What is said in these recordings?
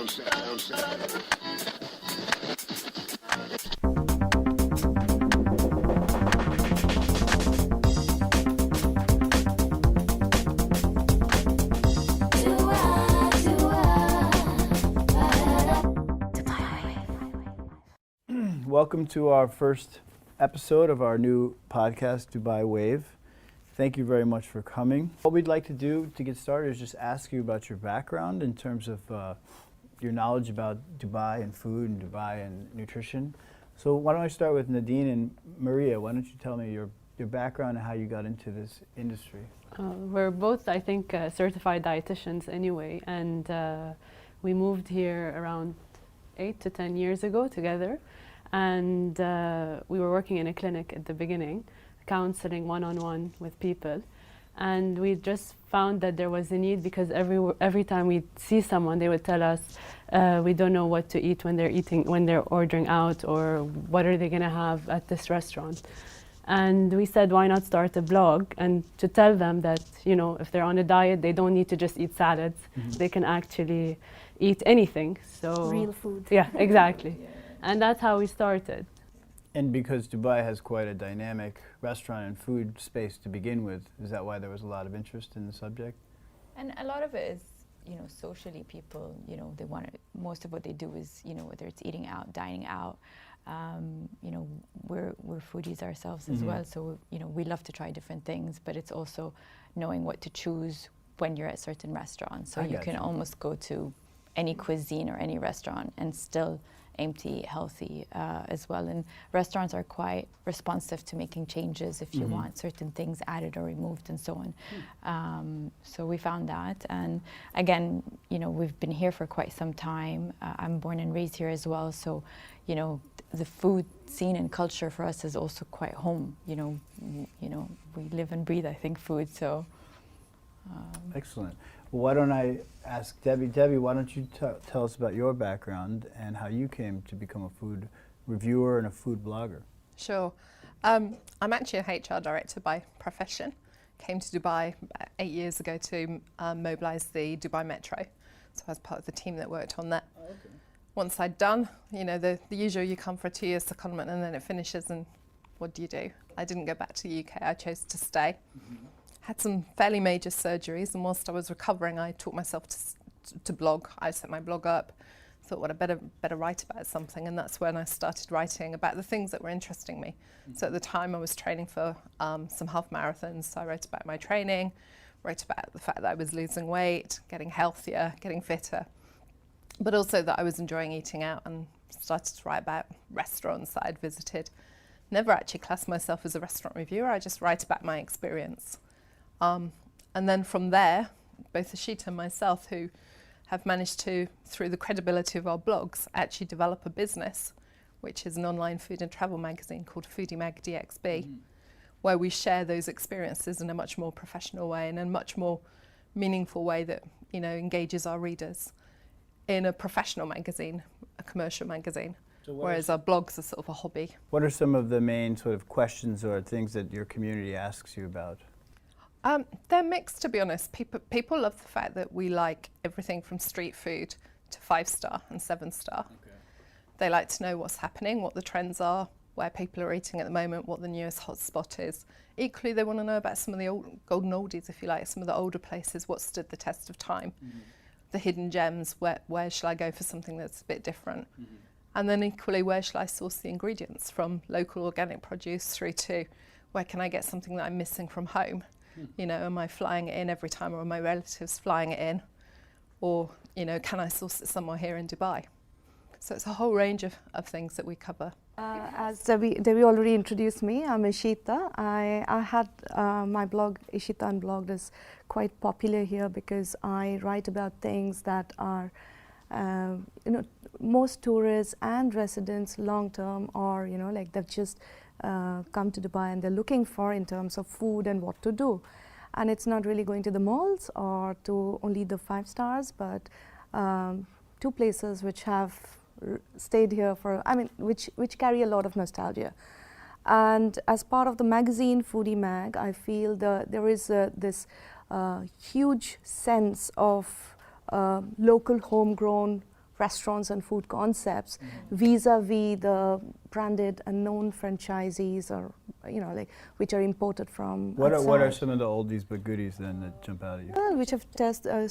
Welcome to our first episode of our new podcast, Dubai Wave. Thank you very much for coming. What we'd like to do to get started is just ask you about your background in terms of your knowledge about Dubai and food and Dubai and nutrition. So why don't I start with Nadine and Maria? Why don't you tell me your background and how you got into this industry? We're both, I think, certified dietitians anyway, and we moved here around 8 to 10 years ago together. And we were working in a clinic at the beginning, counseling one-on-one with people. And we just found that there was a need because every time we see someone, they would tell us, we don't know what to eat when they're ordering out, or what are they gonna have at this restaurant. And we said, why not start a blog and to tell them that, you know, if they're on a diet, they don't need to just eat salads. Mm-hmm. They can actually eat anything. So real food. Yeah, exactly. Yeah. And that's how we started. And because Dubai has quite a dynamic restaurant and food space to begin with, is that why there was a lot of interest in the subject? And a lot of it is, you know, socially people, you know, they want to, most of what they do is, you know, whether it's eating out, dining out, you know, we're foodies ourselves as well. So, you know, we love to try different things, but it's also knowing what to choose when you're at certain restaurants. So you can almost go to any cuisine or any restaurant and still aim to eat healthy as well. And restaurants are quite responsive to making changes if you want certain things added or removed and so on. So we found that. And again, you know, we've been here for quite some time. I'm born and raised here as well. So, you know, the food scene and culture for us is also quite home. You know, we live and breathe, I think, food. So. Excellent. Well, why don't I ask Debbie? Debbie, why don't you tell us about your background and how you came to become a food reviewer and a food blogger? Sure. I'm actually a HR director by profession. Came to Dubai about 8 years ago to mobilise the Dubai Metro. So I was part of the team that worked on that. Oh, okay. Once I'd done, you know, the usual, you come for a 2-year secondment and then it finishes, and what do? I didn't go back to the UK, I chose to stay. Had some fairly major surgeries, and whilst I was recovering, I taught myself to blog. I set my blog up, thought, what I better write about something, and that's when I started writing about the things that were interesting me. So at the time I was training for some half marathons, so I wrote about my training, wrote about the fact that I was losing weight, getting healthier, getting fitter, but also that I was enjoying eating out, and started to write about restaurants that I'd visited. Never actually classed myself as a restaurant reviewer, I just write about my experience. And then from there, both Ashita and myself, who have managed to, through the credibility of our blogs, actually develop a business, which is an online food and travel magazine called FoodeMag dxb, where we share those experiences in a much more professional way and in a much more meaningful way that, you know, engages our readers in a professional magazine, a commercial magazine, whereas our blogs are sort of a hobby. What are some of the main sort of questions or things that your community asks you about? They're mixed, to be honest. People love the fact that we like everything from street food to 5-star and 7-star. Okay. They like to know what's happening, what the trends are, where people are eating at the moment, what the newest hotspot is. Equally, they want to know about some of the old golden oldies, if you like, some of the older places, what stood the test of time. The hidden gems, where shall I go for something that's a bit different? And then equally, where shall I source the ingredients, from local organic produce through to where can I get something that I'm missing from home? You know, am I flying it in every time, or are my relatives flying it in? Or, you know, can I source it somewhere here in Dubai? So it's a whole range of things that we cover. As Debbie already introduced me, I'm Ashita. I had my blog, Ashita Unblogged, is quite popular here because I write about things that are, you know, most tourists and residents long-term, or, you know, like they've just come to Dubai and they're looking for in terms of food and what to do. And it's not really going to the malls or to only the 5 stars, but 2 places which have stayed here for, I mean, which carry a lot of nostalgia. And as part of the magazine FoodeMag, I feel there is this huge sense of local homegrown restaurants and food concepts vis-a-vis the branded and known franchisees, or like which are imported from What outside. are some of the oldies but goodies then that jump out at you? Well, which have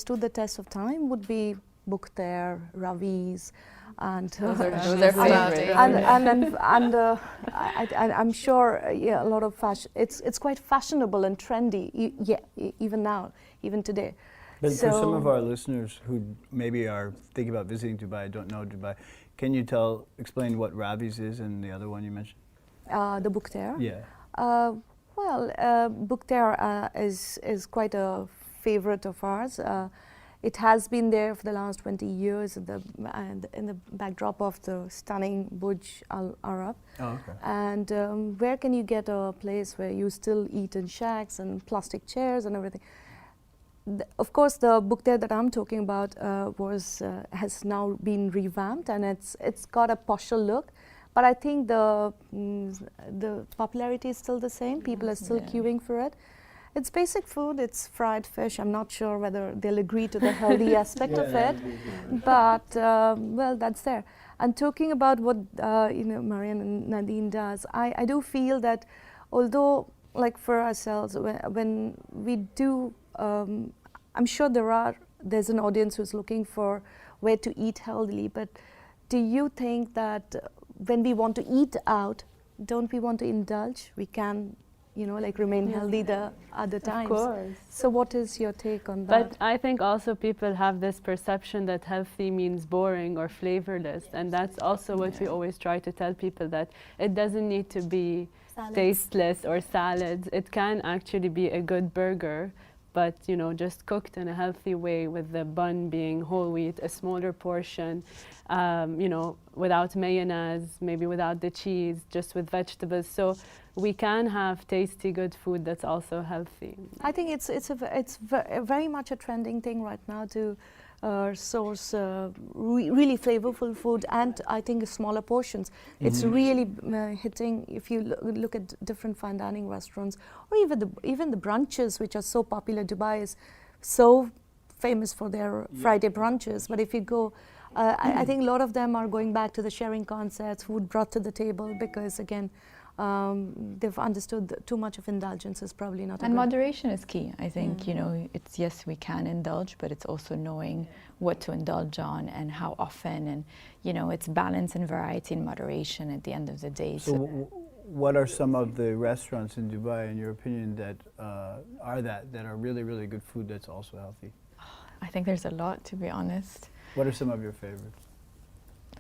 stood the test of time would be Qtair, Ravis, and Those are favorites. I'm sure a lot of fashion. It's quite fashionable and trendy. Even now, even today. But So- for some of our listeners who maybe are thinking about visiting Dubai, don't know Dubai, can you explain what Ravis is and the other one you mentioned? The Qtair. Yeah. Qtair is quite a favorite of ours. It has been there for the last 20 years in the backdrop of the stunning Burj Al Arab. Oh, okay. And where can you get a place where you still eat in shacks and plastic chairs and everything? Of course, the Qtair that I'm talking about has now been revamped, and it's got a posher look. But I think the popularity is still the same. People are still queuing for it. It's basic food. It's fried fish. I'm not sure whether they'll agree to the healthy aspect of it, but well, that's there. And talking about what Marian and Nadine does, I do feel that although, like for ourselves, when we do, I'm sure there's an audience who's looking for where to eat healthily. But do you think that when we want to eat out, don't we want to indulge? We can, remain healthy the other times. Of course. So what is your take on that? But I think also people have this perception that healthy means boring or flavorless, and that's also what we always try to tell people, that it doesn't need to be tasteless or salads. It can actually be a good burger, but just cooked in a healthy way, with the bun being whole wheat, a smaller portion, without mayonnaise, maybe without the cheese, just with vegetables. So we can have tasty, good food that's also healthy. I think it's very much a trending thing right now to source really flavorful food, and I think smaller portions. It's really hitting. If you look at different fine dining restaurants, or even the brunches, which are so popular. Dubai is so famous for their Friday brunches, but if you go, I think a lot of them are going back to the sharing concepts, food brought to the table, because again, they've understood that too much of indulgence is probably not. And moderation is key. I think it's, yes, we can indulge, but it's also knowing what to indulge on and how often, and it's balance and variety and moderation at the end of the day. So what are some of the restaurants in Dubai, in your opinion, that are really, really good food that's also healthy? I think there's a lot, to be honest. What are some of your favorites?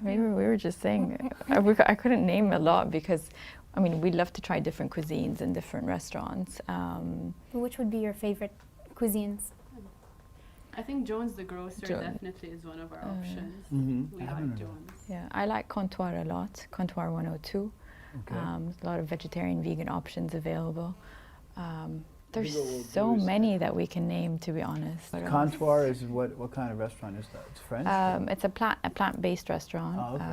Maybe we were just saying, I couldn't name a lot, because we love to try different cuisines in different restaurants. Which would be your favorite cuisines? I think Jones the Grocer definitely is one of our options. We like Jones. Yeah, I like Qtair a lot, Qtair 102. Okay. A lot of vegetarian, vegan options available. There's so many that we can name, to be honest. Qtair is what kind of restaurant is that? It's French? It's a plant-based restaurant. Oh, okay.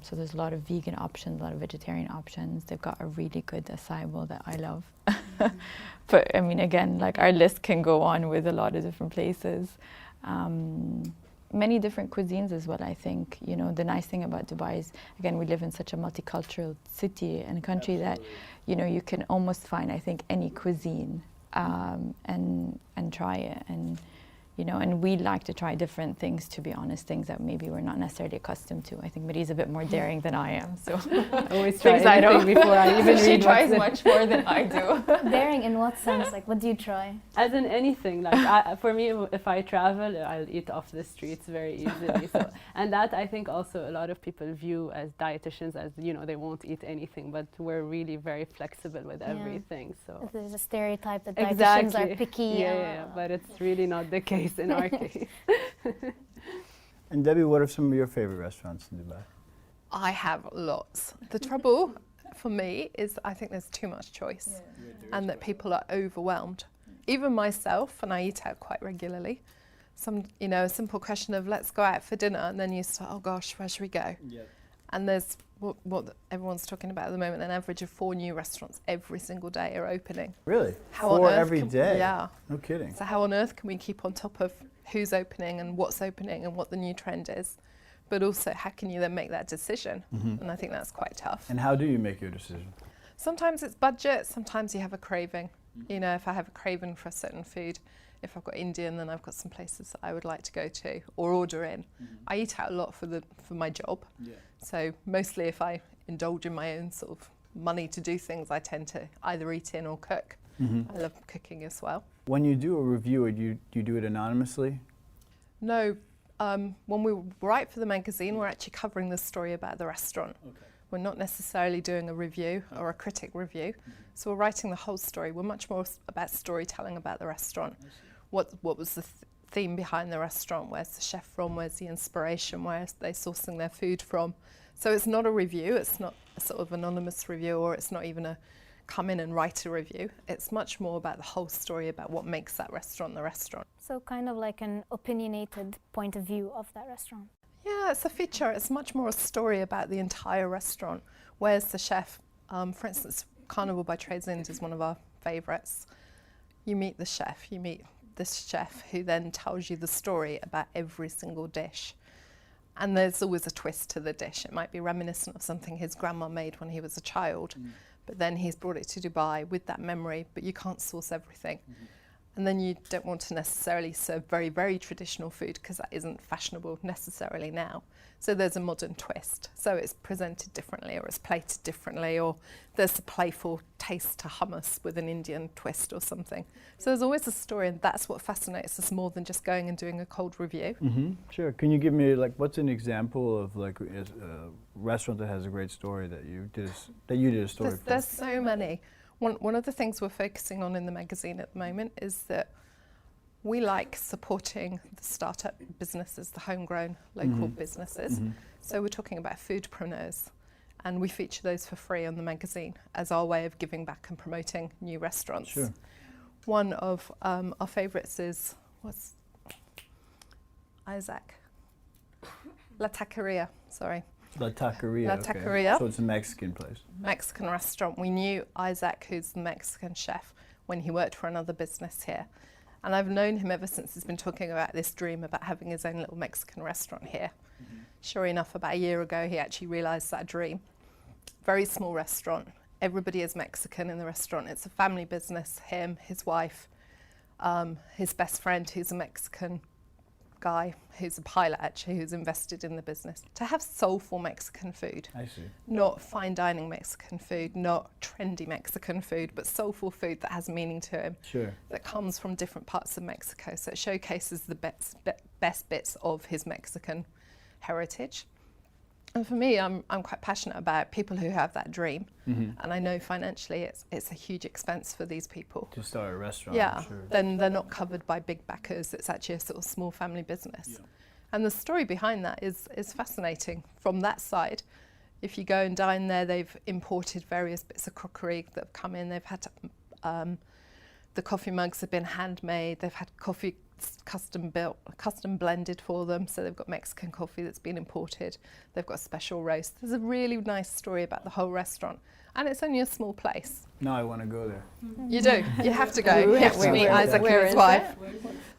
So there's a lot of vegan options, a lot of vegetarian options. They've got a really good acai bowl that I love. But again, our list can go on with a lot of different places. Many different cuisines as well, I think. The nice thing about Dubai is, again, we live in such a multicultural city and country that, you can almost find, I think, any cuisine and try it. And we like to try different things, to be honest, things that maybe we're not necessarily accustomed to. I think Maria's a bit more daring than I am, so Always try anything before I even she read tries what's much more than I do. Daring in what sense? What do you try? As in anything, for me, if I travel, I'll eat off the streets very easily. So, and that I think also a lot of people view as dietitians as they won't eat anything, but we're really very flexible with everything. So there's a stereotype that dietitians are picky. Yeah, but it's really not the case in our case. And Debbie, what are some of your favorite restaurants in Dubai? I have lots. The trouble for me is I think there's too much choice, and that people are overwhelmed. Even myself, and I eat out quite regularly. A simple question of let's go out for dinner, and then you start, oh gosh, where should we go? Yeah. And there's what everyone's talking about at the moment, an average of 4 new restaurants every single day are opening. Really? How on 4 earth every day? Yeah. No kidding. So how on earth can we keep on top of who's opening and what's opening and what the new trend is? but also how can you then make that decision? And I think that's quite tough. And how do you make your decision? Sometimes it's budget, sometimes you have a craving. You know, if I have a craving for a certain food, if I've got Indian, then I've got some places that I would like to go to or order in. I eat out a lot for my job. So mostly if I indulge in my own sort of money to do things, I tend to either eat in or cook. I love cooking as well. When you do a review, do you do it anonymously? No, when we write for the magazine, we're actually covering the story about the restaurant. We're not necessarily doing a review or a critic review. So we're writing the whole story. We're much more about storytelling about the restaurant. What was the theme behind the restaurant? Where's the chef from? Where's the inspiration? Where are they sourcing their food from? So it's not a review. It's not a sort of anonymous review, or it's not even a come in and write a review. It's much more about the whole story about what makes that restaurant the restaurant. So kind of like an opinionated point of view of that restaurant. Yeah, it's a feature. It's much more a story about the entire restaurant. Where's the chef? For instance, Carnival by Trades Inn is one of our favourites. You meet the chef, you meet this chef who then tells you the story about every single dish. And there's always a twist to the dish. It might be reminiscent of something his grandma made when he was a child, but then he's brought it to Dubai with that memory, but you can't source everything. And then you don't want to necessarily serve very, very traditional food because that isn't fashionable necessarily now. So there's a modern twist. So it's presented differently, or it's plated differently, or there's a playful taste to hummus with an Indian twist or something. So there's always a story, and that's what fascinates us more than just going and doing a cold review. Sure. Can you give me, like, what's an example of like a restaurant that has a great story that you did a story for? There's so many. One of the things we're focusing on in the magazine at the moment is that we like supporting the startup businesses, the homegrown local businesses. So we're talking about Foodpreneurs, and we feature those for free on the magazine as our way of giving back and promoting new restaurants. Sure. One of our favourites is, Isaac? La Taqueria, sorry. La Taqueria. La okay. Taqueria. So it's a Mexican place. Mexican restaurant. We knew Isaac, who's the Mexican chef, when he worked for another business here. And I've known him ever since he's been talking about this dream about having his own little Mexican restaurant here. Sure enough, about a year ago, he actually realised that dream. Very small restaurant. Everybody is Mexican in the restaurant. It's a family business, him, his wife, his best friend, who's a Mexican guy, who's a pilot actually, who's invested in the business. To have soulful Mexican food. I see. Not fine dining Mexican food, not trendy Mexican food, but soulful food that has meaning to him. Sure. That comes from different parts of Mexico. So it showcases the best bits of his Mexican heritage. And for me, I'm quite passionate about people who have that dream. And I know financially it's a huge expense for these people. To start a restaurant. Yeah, Sure. then they're not covered by big backers. It's actually a sort of small family business. And the story behind that is fascinating from that side. If you go and dine there, they've imported various bits of crockery that have come in. They've had the coffee mugs have been handmade. They've had coffee custom built, custom blended for them. So they've got Mexican coffee that's been imported. They've got a special roast. There's a really nice story about the whole restaurant. And it's only a small place. Now I want to go there. You do. You have to go. You have to meet Isaac and his wife.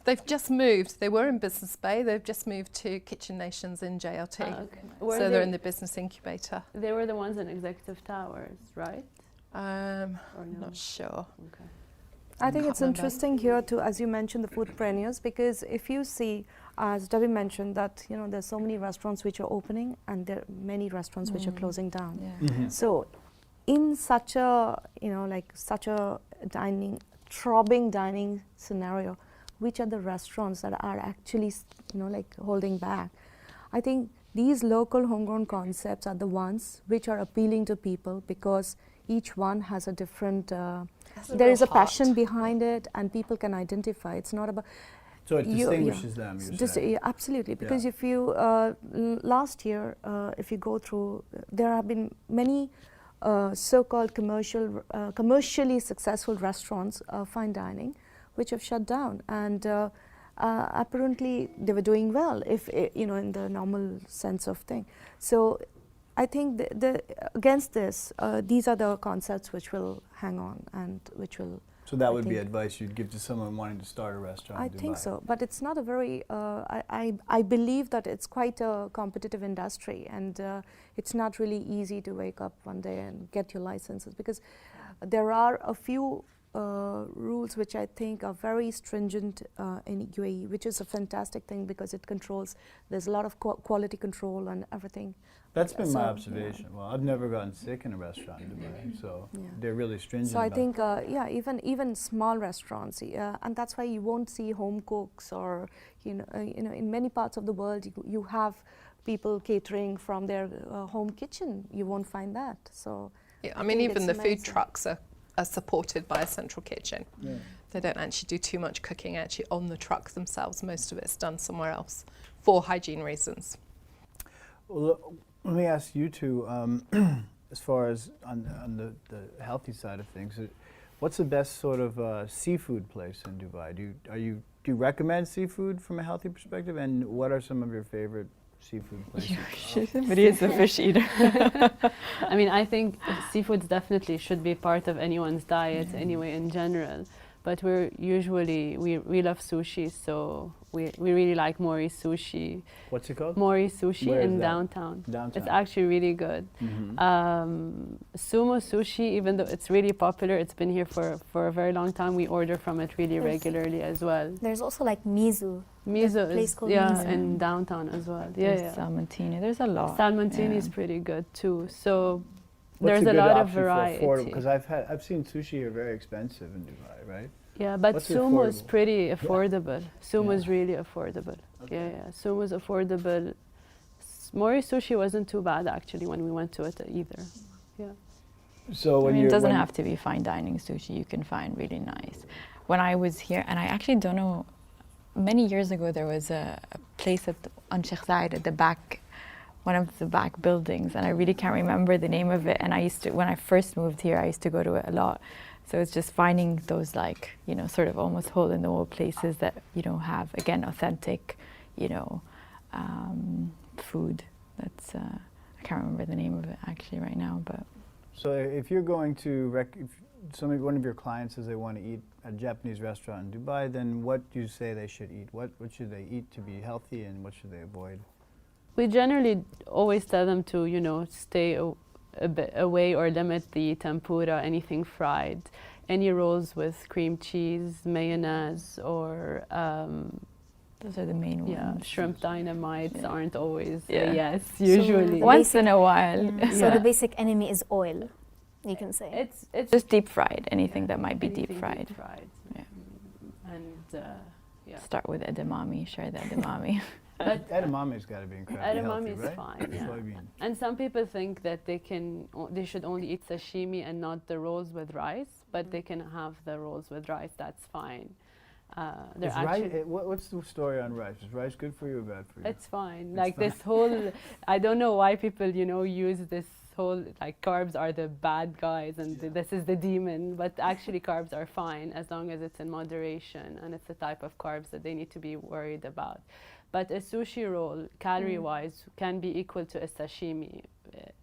They've just moved. They were in Business Bay. They've just moved to Kitchen Nations in JLT. Okay. So they're in the business incubator. They were the ones in Executive Towers, right? I'm no? not sure. Okay. I think Can't it's remember. interesting here to, as you mentioned, the Foodpreneurs, because if you see, as Debbie mentioned, that there's so many restaurants which are opening and there are many restaurants which are closing down. So, in such a such a throbbing dining scenario, which are the restaurants that are actually holding back? I think these local homegrown concepts are the ones which are appealing to people because each one has a different. There is a passion behind it, and people can identify. It's not about. So it distinguishes them. You say. Absolutely, because if you last year, if you go through, there have been many so-called commercially successful restaurants, fine dining, which have shut down, and apparently they were doing well, if in the normal sense of thing. So I think against this, these are the concepts which will hang on and which will. So that I would be think- advice you'd give to someone wanting to start a restaurant I in Dubai? think so, but it's not a very. I believe that it's quite a competitive industry, and it's not really easy to wake up one day and get your licenses, because there are a few rules which I think are very stringent in UAE, which is a fantastic thing because it controls. There's a lot of quality control and everything. That's been So, my yeah. observation. Well, I've never gotten sick in a restaurant in Dubai, so Yeah. they're really stringent So I about think, even small restaurants, and that's why you won't see home cooks, or in many parts of the world, you have people catering from their home kitchen. You won't find that. So Yeah, I I mean, think even it's the food amazing. trucks are supported by a central kitchen. Yeah. They don't actually do too much cooking actually on the trucks themselves. Most of it's done somewhere else for hygiene reasons. Well, let me ask you two, as far as on the healthy side of things, what's the best sort of seafood place in Dubai? Do you recommend seafood from a healthy perspective, and what are some of your favorite seafood places? Somebody is a fish eater. I mean, I think seafoods definitely should be part of anyone's diet anyway in general. But we love sushi, so we really like Mori Sushi. What's it called? Mori Sushi Where is in that? downtown. Downtown. It's actually really good. Sumo Sushi, even though it's really popular, it's been here for a very long time. We order from it really Yes. regularly as well. There's also like Mizu. Miso place is called yeah, Miso. in downtown as well. Yeah, There's yeah. Salmontini. There's a lot. Salmontini is Yeah. pretty good too. So What's there's a good lot of option for affordable? variety. Because I've seen sushi here very expensive in Dubai, right? Yeah, but What's sumo is affordable? pretty affordable. Sumo is Yeah. really affordable. Okay. Yeah. Sumo is affordable. Mori Sushi wasn't too bad actually when we went to it either. Yeah. So I when mean, you it doesn't have to be fine dining sushi. You can find really nice. When I was here, and I actually don't know, many years ago there was a place on Sheikh Zayed at the back, one of the back buildings, and I really can't remember the name of it. And I used to, when I first moved here, I used to go to it a lot. So it's just finding those sort of almost hole in the wall places that, have, again, authentic, food. That's, I can't remember the name of it actually right now, but. So if you're going to, if one of your clients says they want to eat at a Japanese restaurant in Dubai, then what do you say they should eat? What should they eat to be healthy, and what should they avoid? We generally always tell them to, stay a bit away or limit the tempura, anything fried, any rolls with cream cheese, mayonnaise, or Those are the main ones. shrimp dynamites aren't always a Yeah. yes, usually. the Once in a while. Yeah. So Yeah. the basic enemy is oil, you can say. It's Just deep fried, anything that might be deep anything fried. Yeah. And yeah. Start with edamame, share the edamame. But Edamame's got to be incredibly edamame healthy, is right? fine, yeah. Soybean. And some people think that they should only eat sashimi and not the rolls with rice, but they can have the rolls with rice. That's fine. They're Is actually what's the story on rice? Is rice good for you or bad for you? it's fine. It's Like fine. this whole, I don't know why people use this whole carbs are the bad guys and this is the demon. But actually, carbs are fine as long as it's in moderation and it's the type of carbs that they need to be worried about. But a sushi roll, calorie-wise, can be equal to a sashimi.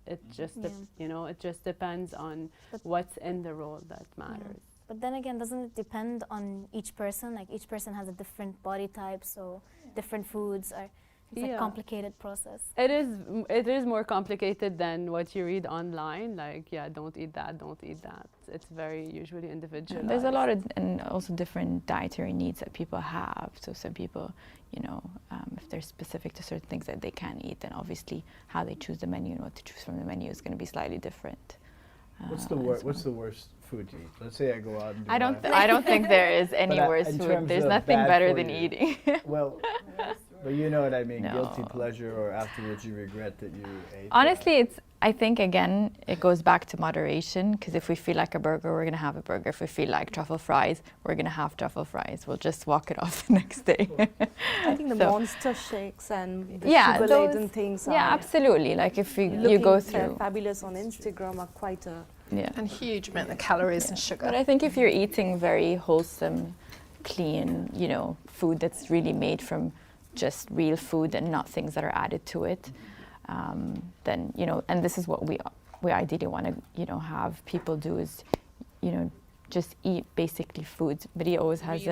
It just, it just depends on But- what's in the roll that matters. But then again, doesn't it depend on each person? Like each person has a different body type, so different foods are. It's a Yeah. complicated process. It is more complicated than what you read online. Like, don't eat that, don't eat that. It's very usually individual. There's a lot of, and also different dietary needs that people have. So some people, if they're specific to certain things that they can eat, then obviously how they choose the menu and what to choose from the menu is going to be slightly different. What's the worst food to eat? Let's say I go out and do I don't think there is any But, worse in food. terms There's of nothing bad better for than you. eating. Well, but you know what I mean, No. guilty pleasure, or afterwards you regret that you ate. Honestly, I think again, it goes back to moderation, because if we feel like a burger, we're going to have a burger. If we feel like truffle fries, we're going to have truffle fries. We'll just walk it off the next day. I think the So- monster shakes and the Yeah, sugar-laden those- things Yeah, are absolutely. Like if you looking go through. fabulous on Instagram are quite a. Yeah. And huge amount of calories and sugar. But I think if you're eating very wholesome, clean, food that's really made from just real food and not things that are added to it, then, and this is what we ideally want to, have people do is, just eat basically food, but he always has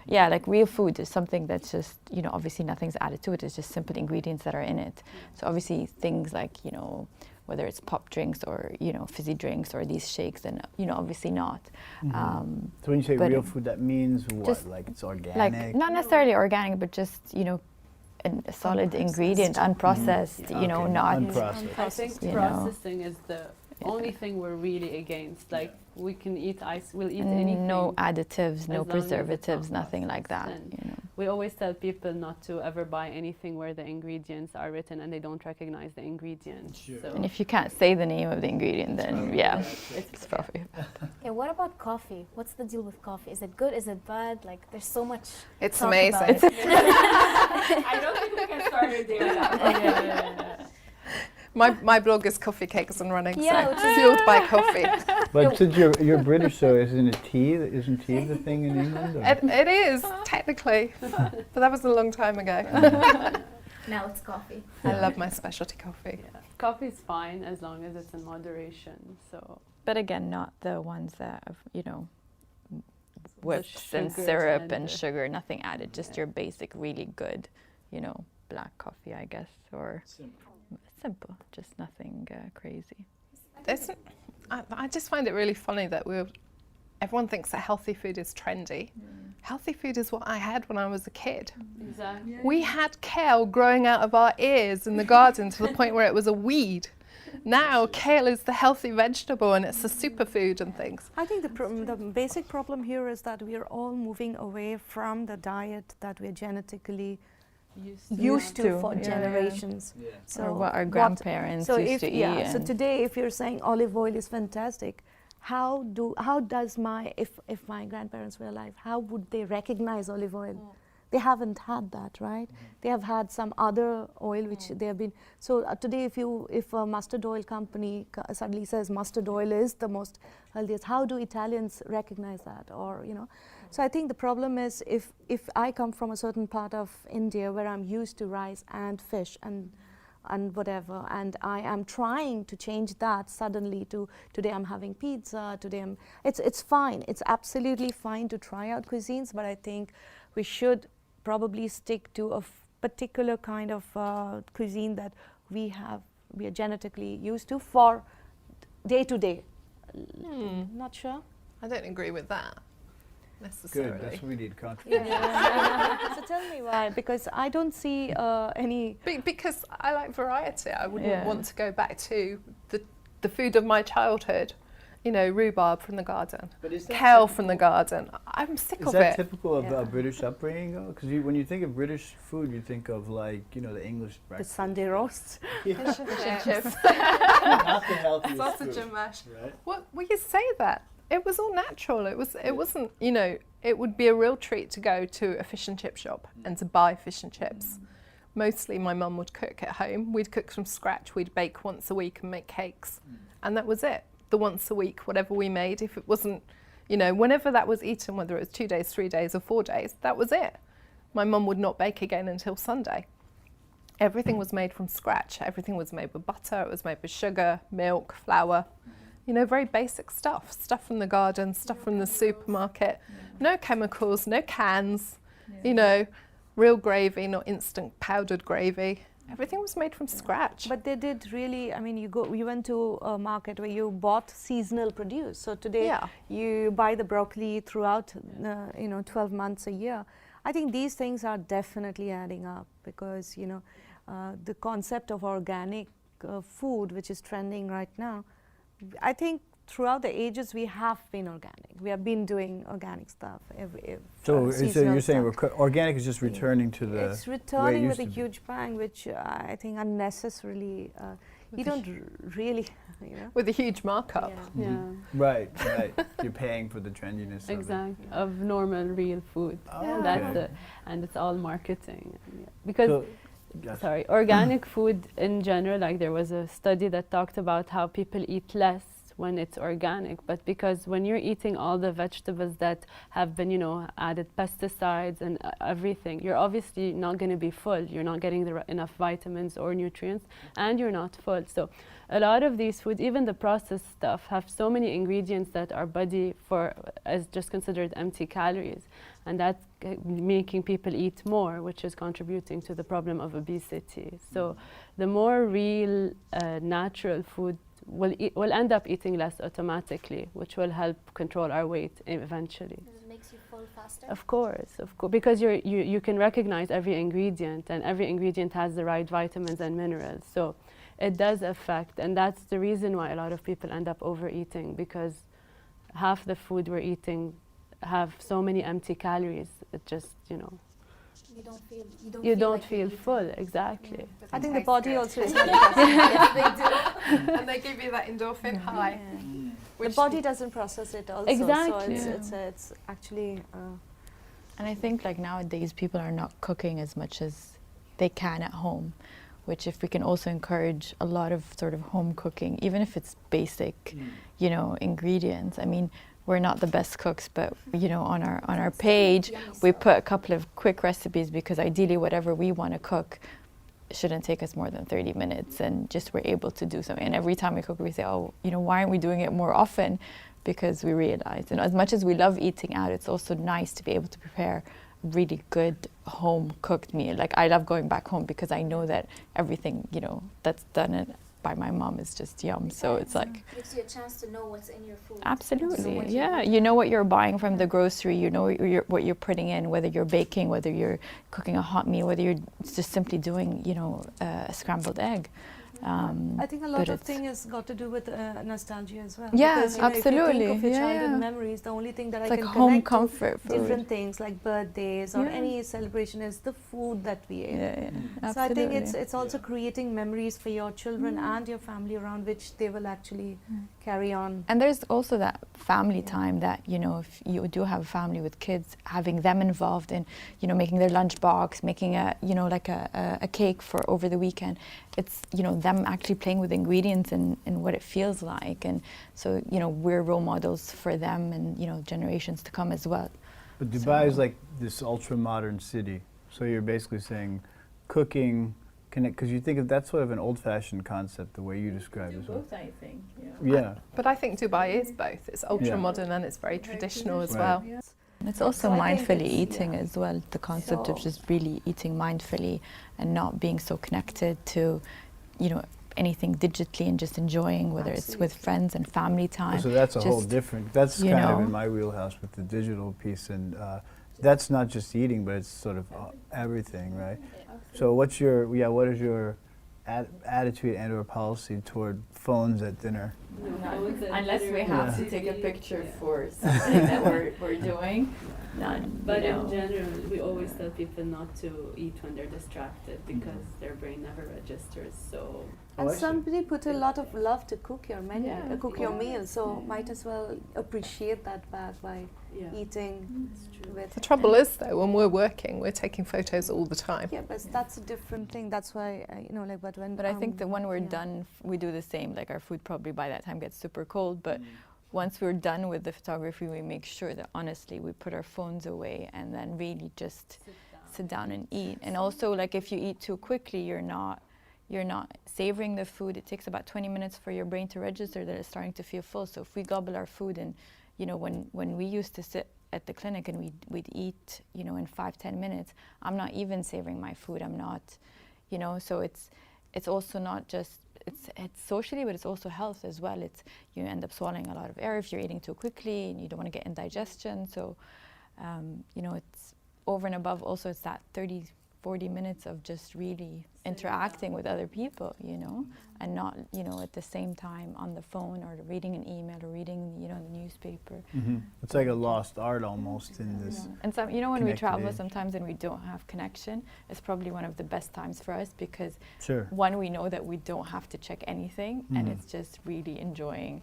like real food is something that's just, you know, obviously nothing's added to it. It's just simple ingredients that are in it. So obviously things like, you know, whether it's pop drinks or, you know, fizzy drinks or these shakes, then, you know, obviously not. So when you say real food, that means what? Like it's organic? Like not necessarily organic, but just, you know, a solid ingredient, unprocessed, you know, not unprocessed. I think processing is the only thing we're really against. Like we can eat ice, we'll eat anything. No additives, no as long as it's preservatives, not nothing like that. processed. You know. We always tell people not to ever buy anything where the ingredients are written and they don't recognize the ingredients. Sure. So And if you can't say the name of the ingredient, then it's probably. Okay, what about coffee? What's the deal with coffee? Is it good? Is it bad? Like, there's so much. It's talk amazing. about it. I don't think we can start a day My blog is coffee, cakes and running, Yeah, so which is- fueled by coffee. But since you're British, so isn't it tea? Isn't tea the thing in England? Or? It is, technically, but that was a long time ago. Now it's coffee. I love my specialty coffee. Coffee's fine as long as it's in moderation. So But again, not the ones that have, you know, whips and sugars syrup and and the- sugar, nothing added, just your basic, really good, you know, black coffee, I guess, or simple, just nothing crazy. I just find it really funny that everyone thinks that healthy food is trendy. Healthy food is what I had when I was a kid. exactly. We had kale growing out of our ears in the garden to the point where it was a weed. Now kale is the healthy vegetable and it's a superfood and things. I think the basic problem here is that we are all moving away from the diet that we're genetically used to for generations. Yeah. So Or what our grandparents used to eat. So today, if you're saying olive oil is fantastic, how does if my grandparents were alive, how would they recognize olive oil? They haven't had that, right? They have had some other oil which they have been. So today, if a mustard oil company suddenly says mustard oil is the most healthiest, how do Italians recognize that? Or you know, so I think the problem is if I come from a certain part of India where I'm used to rice and fish and whatever, and I am trying to change that suddenly to today I'm having pizza, it's fine, it's absolutely fine to try out cuisines, but I think we should probably stick to a particular kind of cuisine that we are genetically used to for day to day. Not sure. I don't agree with that necessarily. Good, that's what we need, confidence. So tell me why, because I don't see any. Because I like variety. I wouldn't Yeah. want to go back to the food of my childhood. You know, rhubarb from the garden, But is that kale from the garden. I'm sick Is of that it. typical of Yeah. British upbringing, though? Because when you think of British food, you think of like, you know, the English The breakfast. Sunday roasts. Yeah. Chips. Not the healthiest Sausage food, and mash. right? Well, you say that. It was all natural. It wasn't, you know, it would be a real treat to go to a fish and chip shop and to buy fish and chips. Mostly my mum would cook at home. We'd cook from scratch. We'd bake once a week and make cakes. And that was it. The once a week, whatever we made, if it wasn't, you know, whenever that was eaten, whether it was 2 days, 3 days or 4 days, that was it. My mum would not bake again until Sunday. Everything was made from scratch. Everything was made with butter. It was made with sugar, milk, flour. You know, very basic stuff from the garden, stuff from the supermarket. No chemicals, no cans, you know, real gravy, not instant powdered gravy. Everything was made from scratch. But they did really, I mean, you went to a market where you bought seasonal produce. So today you buy the broccoli throughout, 12 months a year. I think these things are definitely adding up because, you know, the concept of organic food, which is trending right now, I think throughout the ages we have been organic. We have been doing organic stuff. So you're seasonal saying stuff. organic is just returning to the It's returning with a used to be. huge bang, which I think unnecessarily, you don't really, you know. With a huge markup. Yeah. Yeah, Right. You're paying for the trendiness of it. exactly. Of normal, real food. Oh, That's okay. and it's all marketing. Yeah. Because So, yes. organic food in general, like there was a study that talked about how people eat less when it's organic, but because when you're eating all the vegetables that have been, added pesticides and everything, you're obviously not going to be full. You're not getting enough vitamins or nutrients, and you're not full. So a lot of these foods, even the processed stuff, have so many ingredients that our body is just considered empty calories, and that's making people eat more, which is contributing to the problem of obesity. So the more real, natural food, we'll end up eating less automatically, which will help control our weight eventually. It makes you full faster? Of course, because you can recognize every ingredient, and every ingredient has the right vitamins and minerals. So it does affect, and that's the reason why a lot of people end up overeating, because half the food we're eating have so many empty calories. It just, You don't like feel full, exactly. I think the body also is not Yes, they do. And they give you that endorphin high. the body doesn't process it also. Exactly. So it's actually. And I think like nowadays people are not cooking as much as they can at home, which if we can also encourage a lot of sort of home cooking, even if it's basic, ingredients. I mean, we're not the best cooks, but on our page we put a couple of quick recipes, because ideally whatever we want to cook shouldn't take us more than 30 minutes, and just we're able to do something. And every time we cook, we say, why aren't we doing it more often? Because we realize, as much as we love eating out, it's also nice to be able to prepare really good home cooked meal. Like, I love going back home because I know that everything that's done by my mom is just yum. So it's like, gives you a chance to know what's in your food. absolutely, yeah. You know what you're buying from the grocery. You know what you're putting in, whether you're baking, whether you're cooking a hot meal, whether you're just simply doing a scrambled egg. I think a lot of thing has got to do with nostalgia as well. Yeah, because, absolutely. If you think of your Yeah, childhood yeah. memories, the only thing that It's I like can home connect comfort to food. different things like birthdays or Yeah. any celebration is the food that we ate. Yeah, yeah. So I think Absolutely. it's also creating memories for your children and your family around which they will actually carry on. And there's also that family time that, if you do have a family with kids, having them involved in, making their lunchbox, making a cake for over the weekend. It's, them actually playing with ingredients and what it feels like. And so, we're role models for them and, generations to come as well. But Dubai is like this ultra-modern city. So you're basically saying cooking, because you think of that's sort of an old-fashioned concept, the way you describe it. Both, I think. Yeah. But I think Dubai is both. It's ultra modern and it's very traditional as well. Right. And it's also So I think mindfully it's- eating as well, the concept of So- just really eating mindfully and not being so connected to, anything digitally, and just enjoying, whether it's with friends and family time. So that's a whole Just, different, that's you kind of know. in my wheelhouse with the digital piece, and that's not just eating, but it's sort of everything, right? So what is your attitude and or policy toward phones at dinner? Unless we have to take a picture for something that we're doing, none. But in general, we always tell people not to eat when they're distracted, because their brain never registers. So And somebody put a lot of love to cook your menu, Yeah, cook your meal. So might as well appreciate that back by eating with. The trouble is, though, when we're working, we're taking photos all the time. Yeah, but that's a different thing. That's why But when. But I think that when we're done, we do the same. Like, our food probably by that time gets super cold, but once we're done with the photography, we make sure that honestly we put our phones away and then really just sit down and eat. And also, like, if you eat too quickly, you're not savoring the food. It takes about 20 minutes for your brain to register that it's starting to feel full. So if we gobble our food, and when we used to sit at the clinic and we'd eat in 5-10 minutes, I'm not even savoring my food. I'm not, so it's also not just it's socially, but it's also health as well. It's, you end up swallowing a lot of air if you're eating too quickly, and you don't want to get indigestion. So it's over and above. Also, it's that 30-40 minutes of just really interacting with other people, and not, at the same time on the phone or reading an email or reading, the newspaper. It's like a lost art almost in this. And some, when we connected travel age. sometimes and we don't have connection, it's probably one of the best times for us, because Sure. one, we know that we don't have to check anything, and it's just really enjoying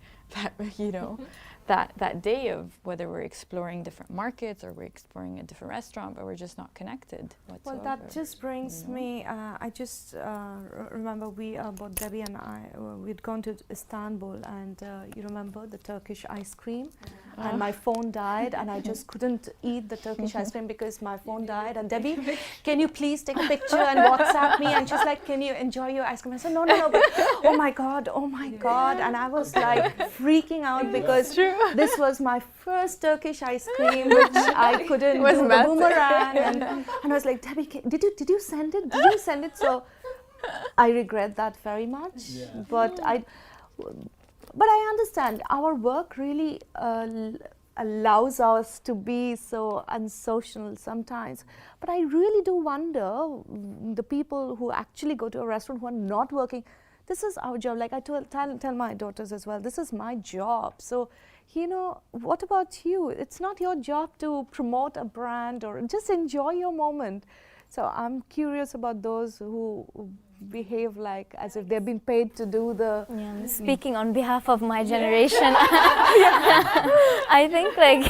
that, that day of whether we're exploring different markets or we're exploring a different restaurant, but we're just not connected whatsoever. Well, that just brings me. I just just remember both Debbie and I, we'd gone to Istanbul, and you remember the Turkish ice cream, and my phone died, and I just couldn't eat the Turkish ice cream because my phone died. And Debbie, can you please take a picture and WhatsApp me? And she's like, can you enjoy your ice cream? I said, no, but oh my God. And I was like freaking out because this was my first Turkish ice cream, which I couldn't do the boomerang. And I was like, Debbie, did you send it? Did you send it? So I regret that very much. Yeah. But I understand our work really allows us to be so unsocial sometimes. But I really do wonder the people who actually go to a restaurant who are not working. This is our job. Like I tell my daughters as well, this is my job. So, you know, what about you? It's not your job to promote a brand or just enjoy your moment. So I'm curious about those who behave like as if they've been paid to do the... Yeah, speaking on behalf of my generation, I think like,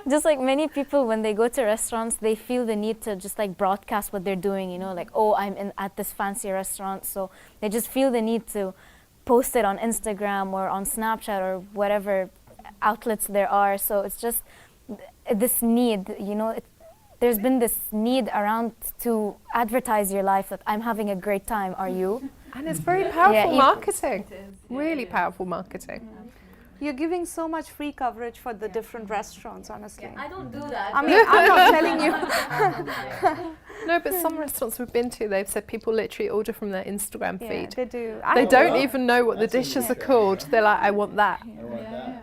just like many people when they go to restaurants, they feel the need to just like broadcast what they're doing, you know, like, oh, I'm at this fancy restaurant. So they just feel the need to post it on Instagram or on Snapchat or whatever outlets there are. So it's just this need, you know, there's been this need around to advertise your life that I'm having a great time, are you? And it's very powerful marketing, really powerful marketing. You're giving so much free coverage for the different restaurants, honestly. I don't do that. I mean, I'm not telling you. No, but some restaurants we've been to, they've said people literally order from their Instagram feed. They do. They don't even know what the dishes are called. They're like, I want that.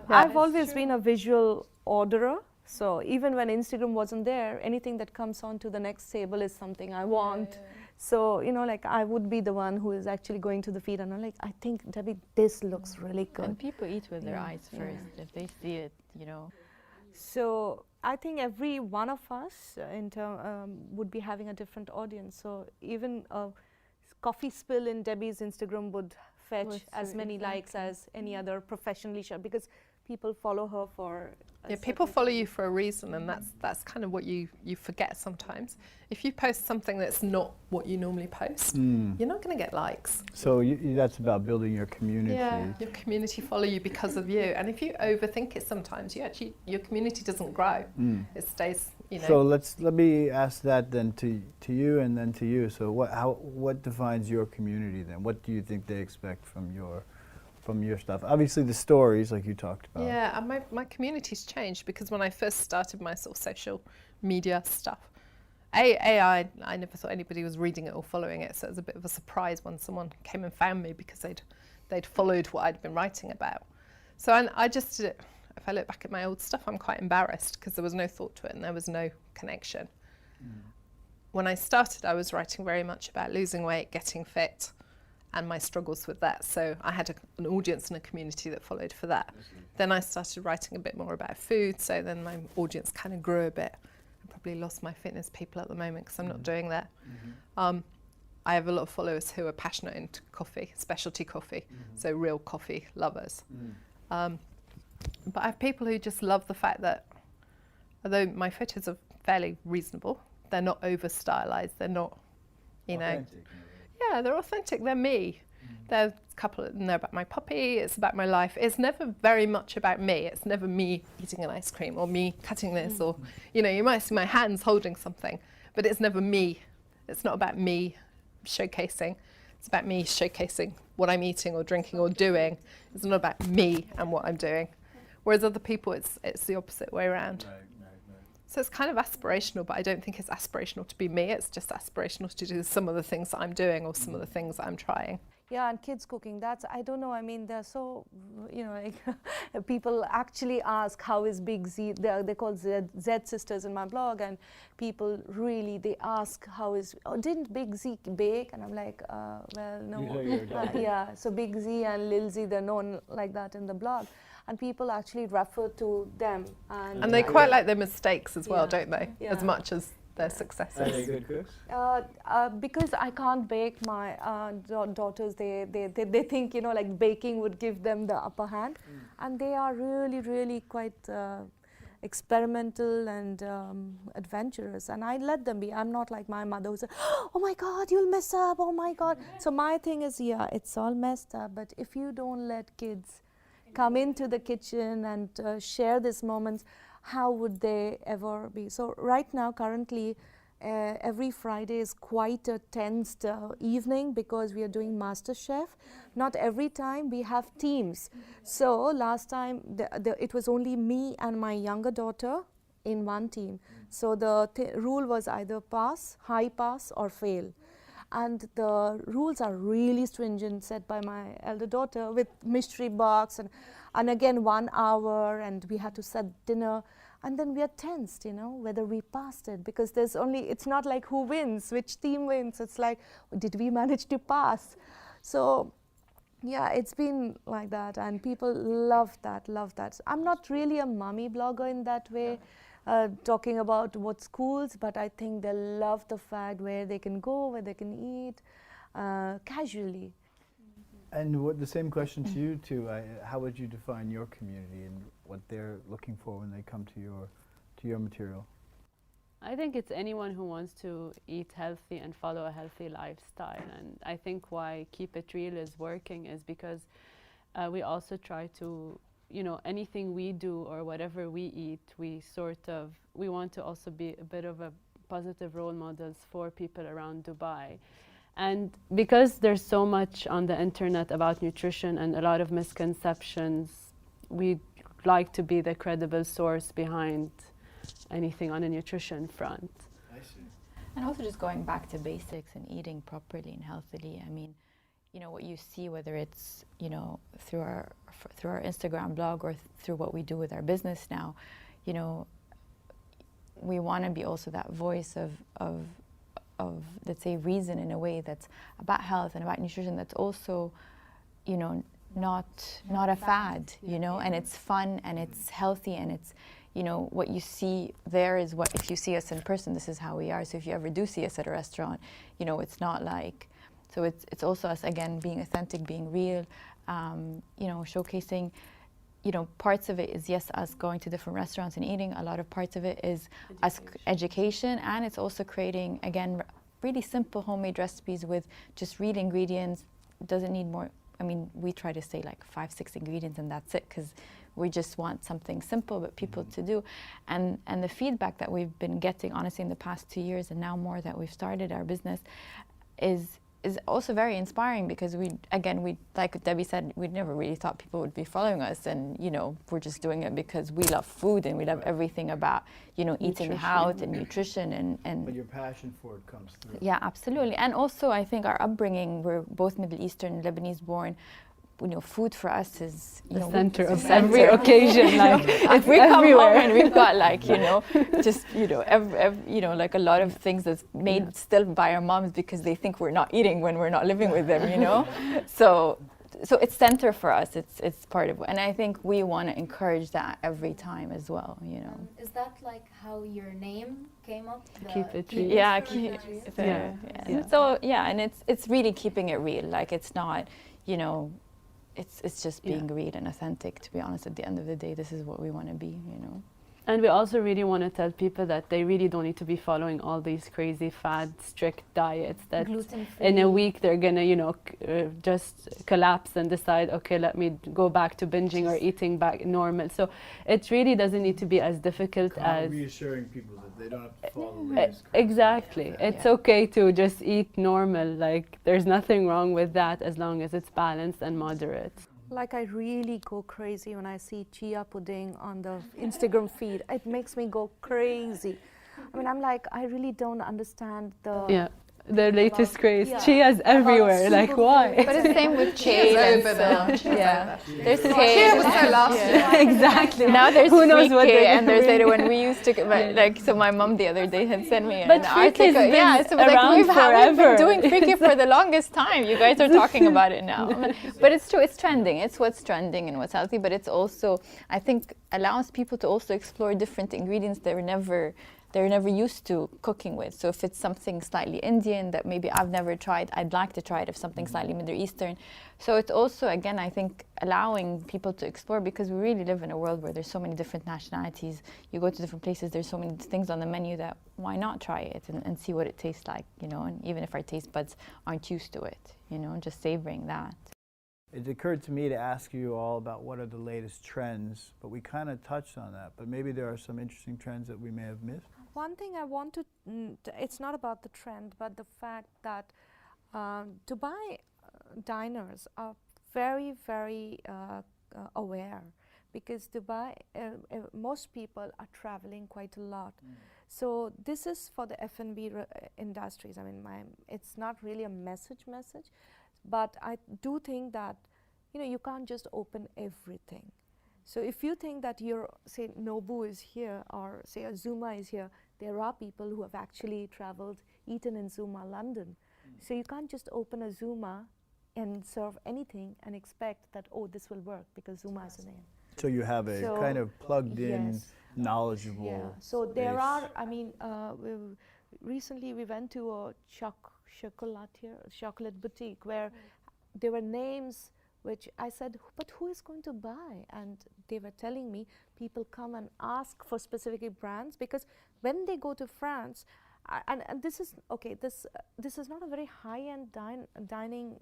I've always been a visual orderer. So even when Instagram wasn't there, anything that comes on to the next table is something I want. So, you know, like I would be the one who is actually going to the feed and I'm like, I think, Debbie, this looks really good. And people eat with their eyes first. If they see it, you know. So I think every one of us would be having a different audience. So even a coffee spill in Debbie's Instagram would fetch as many likes as any other professionally shot because people follow her for... people follow you for a reason, and that's kind of what you forget sometimes. If you post something that's not what you normally post, you're not going to get likes. So that's about building your community. Yeah, your community follow you because of you, and if you overthink it sometimes, your community doesn't grow. It stays, you know. So let me ask that then to you and then to you. So what defines your community then? What do you think they expect from your stuff? Obviously the stories like you talked about. Yeah, and my community's changed because when I first started my sort of social media stuff, I never thought anybody was reading it or following it, so it was a bit of a surprise when someone came and found me because they'd followed what I'd been writing about. So I just did it. If I look back at my old stuff, I'm quite embarrassed because there was no thought to it and there was no connection. When I started, I was writing very much about losing weight, getting fit, and my struggles with that. So I had an audience and a community that followed for that. Then I started writing a bit more about food, so then my audience kind of grew a bit. I probably lost my fitness people at the moment because I'm not doing that. I have a lot of followers who are passionate into coffee, specialty coffee, so real coffee lovers. But I have people who just love the fact that, although my photos are fairly reasonable, they're not over-stylized, they're not, you know, yeah, they're authentic, they're me. There's a couple of them there about my puppy, it's about my life. It's never very much about me. It's never me eating an ice cream or me cutting this or, you know, you might see my hands holding something, but it's never me. It's not about me showcasing. It's about me showcasing what I'm eating or drinking or doing. It's not about me and what I'm doing. Whereas other people, it's the opposite way around. So it's kind of aspirational, but I don't think it's aspirational to be me. It's just aspirational to do some of the things that I'm doing or some of the things that I'm trying. Yeah, and kids cooking, that's, I don't know, I mean, they're so, you know, like, people actually ask, how is Big Z, they're called Z Sisters in my blog, and people really, they ask, how is, didn't Big Z bake? And I'm like, well, no. Yeah, so Big Z and Lil Z, they're known like that in the blog. And people actually refer to them. And they quite like their mistakes as well, don't they? Yeah. As much as their successes. Are they good cooks? Because I can't bake, my daughters, they think, you know, like baking would give them the upper hand. And they are really, really quite experimental and adventurous, and I let them be. I'm not like my mother who said, oh my God, you'll mess up, oh my God. So my thing is, yeah, it's all messed up, but if you don't let kids come into the kitchen and share these moments, how would they ever be? So right now, currently, every Friday is quite a tensed evening because we are doing MasterChef. Not every time, we have teams. So last time, it was only me and my younger daughter in one team. So the rule was either pass, high pass, or fail. And the rules are really stringent, set by my elder daughter, with mystery box and again 1 hour, and we had to set dinner. And then we are tensed, you know, whether we passed it, because there's only, it's not like who wins, which team wins. It's like, did we manage to pass? So yeah, it's been like that, and people love that, love that. I'm not really a mommy blogger in that way, talking about what schools, but I think they love the fact where they can go, where they can eat casually. And the same question to you too. How would you define your community and what they're looking for when they come to your material? I think it's anyone who wants to eat healthy and follow a healthy lifestyle. And I think why KeepEATreal is working is because we also try to, you know, anything we do or whatever we eat, we want to also be a bit of a positive role models for people around Dubai. And because there's so much on the internet about nutrition and a lot of misconceptions, we like to be the credible source behind anything on a nutrition front. I see. And also just going back to basics and eating properly and healthily. I mean, you know, what you see, whether it's, you know, through our Instagram blog or through what we do with our business now, you know, we want to be also that voice of let's say reason in a way that's about health and about nutrition, that's also, you know, not a fad, you know, and it's fun and it's healthy and it's, you know, what you see there is what, if you see us in person, this is how we are. So if you ever do see us at a restaurant, you know, it's not like, so it's also us, again, being authentic, being real, you know, showcasing, you know, parts of it is, yes, us going to different restaurants and eating. A lot of parts of it is education, and it's also creating, again, really simple homemade recipes with just read ingredients. Doesn't need more. I mean, we try to say like 5-6 ingredients and that's it, because we just want something simple but people to do. And the feedback that we've been getting, honestly, in the past 2 years and now more that we've started our business is also very inspiring, because we, like Debbie said, we never really thought people would be following us, and, you know, we're just doing it because we love food and we love everything about, you know, eating health and nutrition and But your passion for it comes through. Yeah, absolutely. And also I think our upbringing, we're both Middle Eastern, Lebanese born. You know, food for us is, you the know, center of every occasion. Like, if we come home and we've got, like, you know, just, you know, you know, like a lot of things that's made still by our moms because they think we're not eating when we're not living with them, you know. So it's center for us. It's part of it, and I think we want to encourage that every time as well, you know. Is that like how your name came up? KeepEATreal. Yeah, So yeah, and it's really keeping it real. Like, it's not, you know, it's just being real and authentic. To be honest, at the end of the day, this is what we want to be, you know. And we also really want to tell people that they really don't need to be following all these crazy fad, strict diets that Gluten-free. in a week they're going to, you know, just collapse and decide, okay, let me go back to binging or eating back normal. So it really doesn't need to be as difficult as... reassuring people that they don't have to follow these exactly. It's okay to just eat normal. Like, there's nothing wrong with that as long as it's balanced and moderate. Like, I really go crazy when I see chia pudding on the Instagram feed. It makes me go crazy. I mean, I'm like, I really don't understand the latest craze. Chia's everywhere. Like, why? But it's the same with kale and stuff. Yeah. There's kale. Kia was so last year. Exactly. Now there's Who knows what kale, they're and there's doing. when we used to, like, so my mom the other day had sent me But an freak article. has been So like, around we've forever. been doing freaky for the longest time. You guys are talking about it now. But it's true, it's trending. It's what's trending and what's healthy, but it's also, I think, allows people to also explore different ingredients that were never they're never used to cooking with. So if it's something slightly Indian that maybe I've never tried, I'd like to try it. If something slightly Middle Eastern. So it's also, again, I think allowing people to explore, because we really live in a world where there's so many different nationalities. You go to different places, there's so many things on the menu that why not try it and see what it tastes like, you know, and even if our taste buds aren't used to it, you know, just savoring that. It occurred to me to ask you all about what are the latest trends, but we kind of touched on that. But maybe there are some interesting trends that we may have missed. One thing I want to, it's not about the trend, but the fact that Dubai diners are very, very aware, because Dubai, most people are traveling quite a lot. So this is for the F&B industries. I mean, it's not really a message, but I do think that, you know, you can't just open everything. So if you think that say Nobu is here, or say Azuma is here, there are people who have actually traveled, eaten in Zuma, London. So you can't just open a Zuma and serve anything and expect that, oh, this will work because Zuma is a name. So you have a kind of plugged in, knowledgeable. Yeah. So there are, I mean, recently we went to a chocolate boutique where there were names which I said, but who is going to buy? And they were telling me people come and ask for specific brands, because when they go to France, and this is, okay, this is not a very high-end dining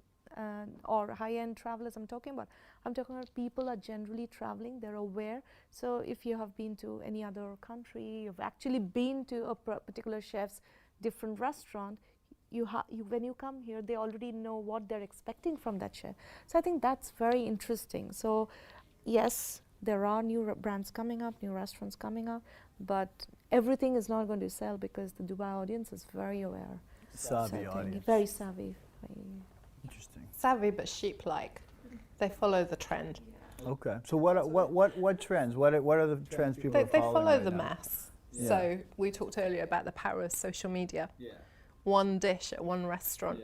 or high-end travelers I'm talking about. I'm talking about people are generally traveling, they're aware. So if you have been to any other country, you've actually been to a particular chef's different restaurant, when you come here, they already know what they're expecting from that chef. So I think that's very interesting. So yes, there are new brands coming up, new restaurants coming up, but everything is not going to sell because the Dubai audience is very aware. Savvy audience. Very savvy. Interesting. Savvy but sheep-like. They follow the trend. Okay. So what trends? What are the trends people are following? They follow right the now? mass. So we talked earlier about the power of social media. One dish at one restaurant,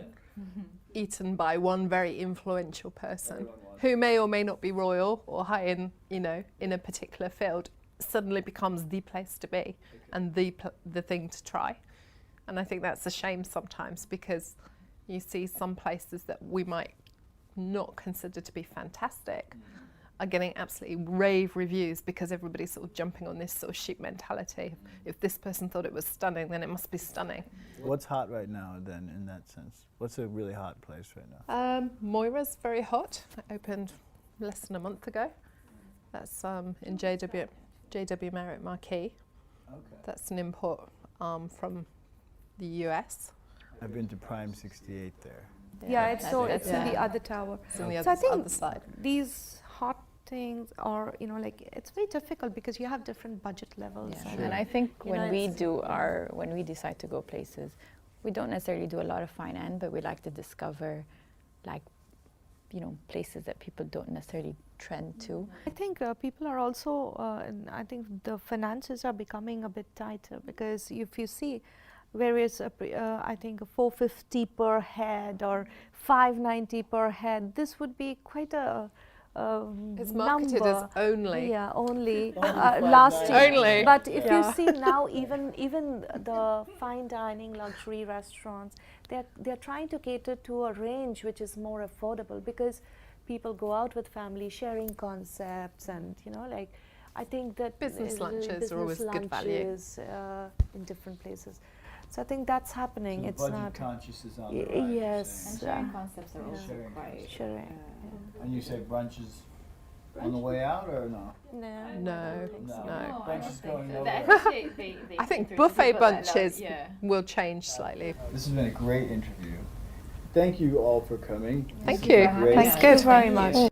eaten by one very influential person who may or may not be royal or high in, you know, in a particular field, suddenly becomes the place to be and the thing to try. And I think that's a shame sometimes, because you see some places that we might not consider to be fantastic are getting absolutely rave reviews because everybody's sort of jumping on this sort of sheep mentality. If this person thought it was stunning, then it must be stunning. What's hot right now then, in that sense? What's a really hot place right now? Moira's very hot. It opened less than a month ago. That's in JW Marriott Marquis. Okay. That's an import from the US. I've been to Prime 68 there. Yeah, it's in the other tower. It's on the So I think other side. these hot things are, you know, like, it's very difficult because you have different budget levels. Yeah. And I think You when know, when we decide to go places, we don't necessarily do a lot of fine end, but we like to discover, like, you know, places that people don't necessarily trend to. I think people are also, I think the finances are becoming a bit tighter, because if you see various, I think $450 per head or $590 per head, this would be quite a It's marketed number. as only. Yeah, only last year. Only. But if you see now, even the fine dining luxury restaurants, they're trying to cater to a range which is more affordable, because people go out with family, sharing concepts, and, you know, like, I think that Business lunches are always good value. In different places. So I think that's happening. So it's budget not. conscious is on the rise. Yes. And sharing concepts are also Sharing quite... Sharing. And you say brunch is on the way out, or no? No. Brunch is going over. I think buffet bunches will change slightly. This has been a great interview. Thank you all for coming. Thank This is you. great. Thank you very much.